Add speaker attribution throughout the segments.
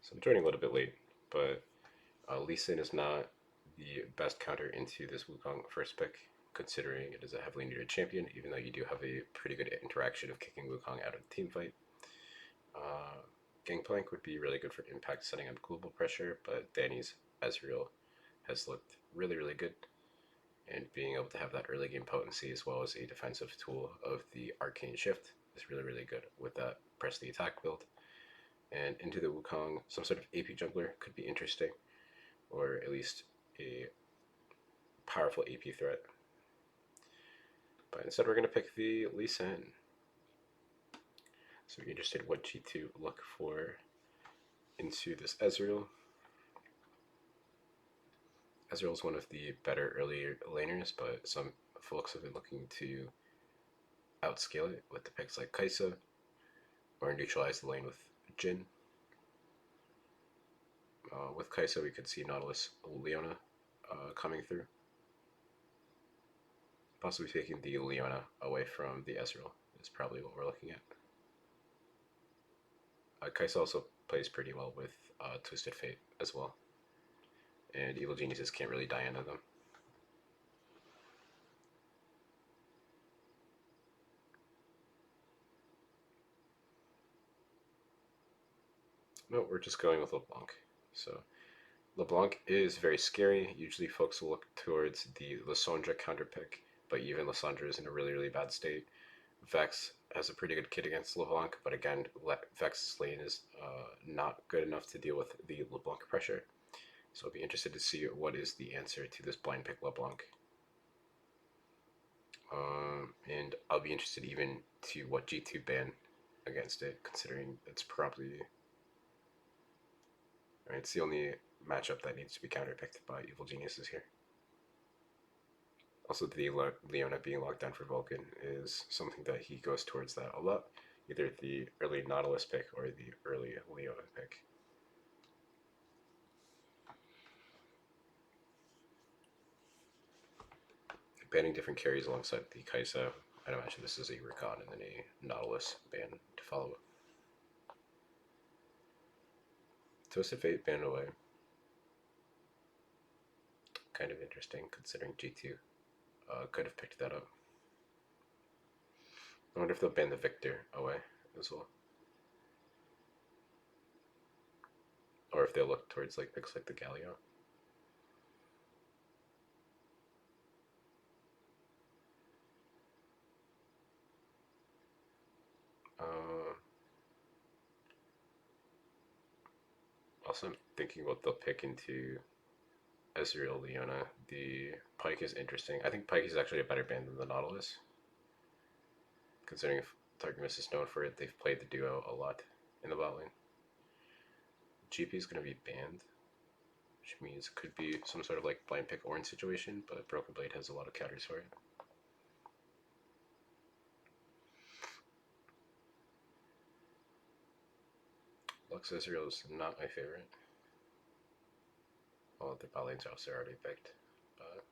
Speaker 1: So I'm joining a little bit late, but Lee Sin is not the best counter into this Wukong first pick, considering it is a heavily neutered champion, even though you do have a pretty good interaction of kicking Wukong out of the team fight. Uh, Gangplank would be really good for impact, setting up global pressure, but Danny's Ezreal has looked really, really good, and being able to have that early game potency as well as a defensive tool of the Arcane Shift is really, really good with that press the attack build. And into the Wukong, some sort of AP jungler could be interesting, or at least a powerful AP threat. But instead, we're going to pick the Lee Sin. So we're interested in what G2 look for into this Ezreal. Ezreal is one of the better early laners, but some folks have been looking to outscale it with the picks like Kai'Sa, or neutralize the lane with Jhin. With Kai'Sa, we could see Nautilus Leona coming through. Possibly taking the Leona away from the Ezreal is probably what we're looking at. Kai'Sa also plays pretty well with Twisted Fate as well. And Evil Geniuses can't really die into them. No, we're just going with LeBlanc. So LeBlanc is very scary. Usually folks will look towards the Lissandra counter pick, but even Lissandra is in a really, really bad state. Vex has a pretty good kit against LeBlanc, but again, Vex's lane is not good enough to deal with the LeBlanc pressure. So I'll be interested to see what is the answer to this blind pick LeBlanc. And I'll be interested even to what G2 ban against it, considering it's probably... it's the only matchup that needs to be counterpicked by Evil Geniuses here. Also, the Leona being locked down for Vulcan is something that he goes towards that a lot. Either the early Nautilus pick or the early Leona pick. Banning different carries alongside the Kai'Sa. I'd imagine this is a Rakan and then a Nautilus ban to follow. Twisted Fate banned away. Kind of interesting considering G2 could have picked that up. I wonder if they'll ban the Victor away as well. Or if they'll look towards like picks like the Galio. Also, I'm thinking what they'll pick into Ezreal Leona. The Pike is interesting. I think Pike is actually a better band than the Nautilus. Considering if Targamas is known for it, they've played the duo a lot in the bot lane. GP is going to be banned, which means it could be some sort of like blind pick orange situation, but Broken Blade has a lot of counters for it. Lux Ezreal is not my favorite. All of the bot lanes are also already picked. But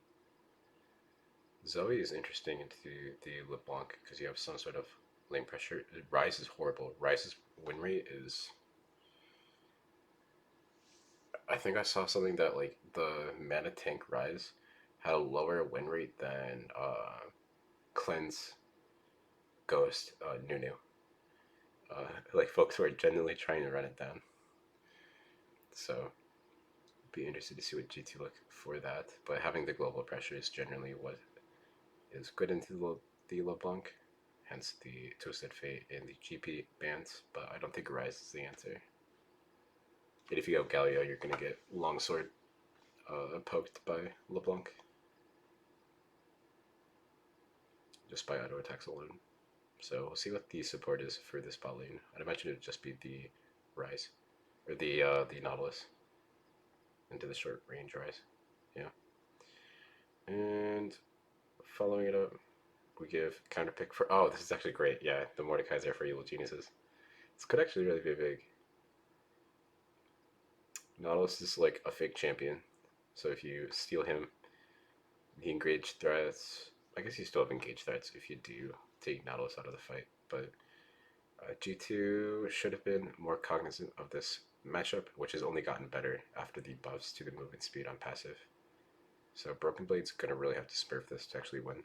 Speaker 1: Zoe is interesting into the LeBlanc because you have some sort of lane pressure. Ryze is horrible. Ryze's win rate is... I think I saw something that like the mana tank Ryze had a lower win rate than Cleanse Ghost Nunu. Like folks were genuinely trying to run it down. So be interested to see what G2 look for that. But having the global pressure is generally what is good into the LeBlanc, hence the Twisted Fate and the GP bans. But I don't think Ryze is the answer. And if you go Galio, you're gonna get Longsword poked by LeBlanc just by auto attacks alone. So we'll see what the support is for this bot lane. I'd imagine it would just be the Ryze or the Nautilus into the short range Ryze. Yeah. And following it up, we give counter pick for... Oh, this is actually great. Yeah, the Mordekaiser for Evil Geniuses. This could actually really be big. Nautilus is like a fake champion. So if you steal him, the engaged threats... I guess you still have engaged threats if you do take Nautilus out of the fight. But G2 should have been more cognizant of this matchup, which has only gotten better after the buffs to the movement speed on passive. So Broken Blade's going to really have to smurf this to actually win.